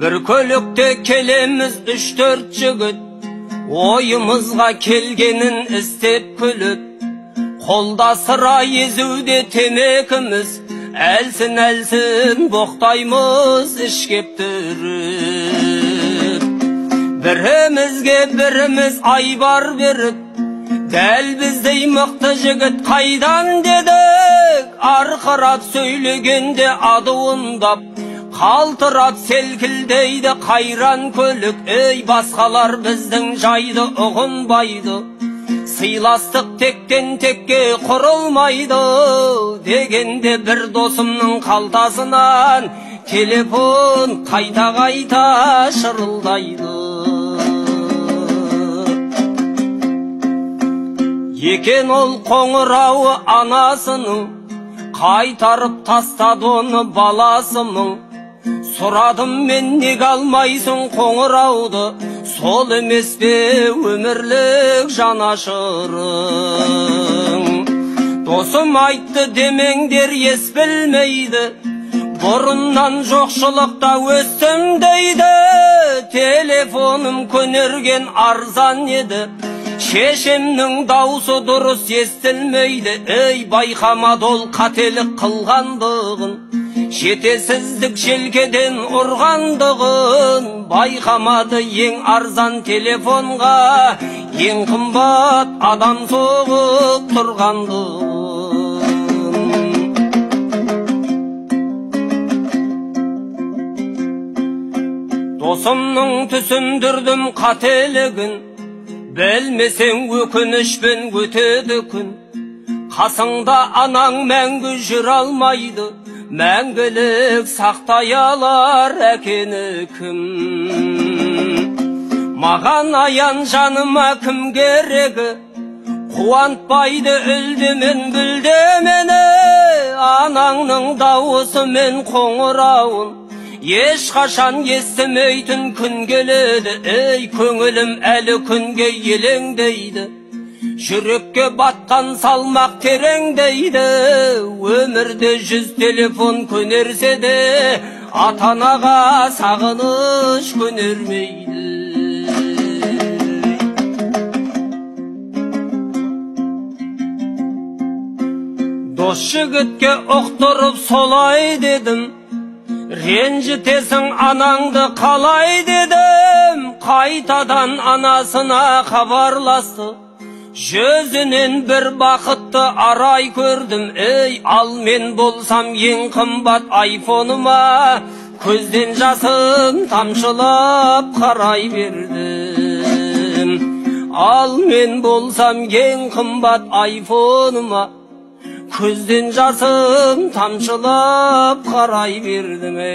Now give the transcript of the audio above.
Bir kölükte kelemiz 3-4 jigit, oyımızga kelgenin istep külüp, kolda sıra yezude temekimiz, elsin boktayımız işkeptirip. Birimizge birimiz aybar berip, del bizdey mıqtı jigit kaydan dedik, arqırap söylegende adı undap, kaltırap selkildeydi kayran kölük. Ey basqalar bizдің жайды ұғынбайды, сыйластық тектен текке құрылмайды дегенде bir досымның қалтасынан телефон қайта шырылдайды. Екен ол қоңырауы анасының, қайтарып тастады оны баласының. Сұрадым мен неге алмайсың қоңырауды, сол емес пе өмірлік жанашырың. Досым айтты демеңдер ес білмейді, бұрыннан жоқшылықта өстім дейді. Телефоным көнерген арзан еді, шешемнің даусы дұрыс естілмейді. Ей, байқамады ол қателік қылғандығын, жетесіздік желкеден ұрғандығын. Байқамады ең арзан телефонға ең қымбат адам соғып тұрғандығын. Досымның түсіндірдім қателігін, білмесең өкінішпен өтеді күн. Қасыңда анаң мәңгі жүр алмайды, мәңгілік сақтай алар әкені кім? Маған аян жаныма кім керегі, қуантпайды үлдімен бүлдемені. Анаңның дауысы мен қоңырауын ешқашан естімейтін күн келеді. Ей, көңілім әлі күнге елеңдейді, жүрекке батқан салмақ тереңдейді. Өмірде 100 телефон көнерсе де, ата-анаға сағыныш көнермейді. Дос жігітке ұқтырып солай дедім, ренжітесің анаңды қалай дедім. Қайтадан анасына хабарласты, жүзінен бір бақытты арай көрдім. Ей, ал мен болсам ең қымбат айфоныма көзден жасым тамшылап қарай бердім. Ал мен болсам ең қымбат айфоныма көзден жасым тамшылап қарай бердім. Ей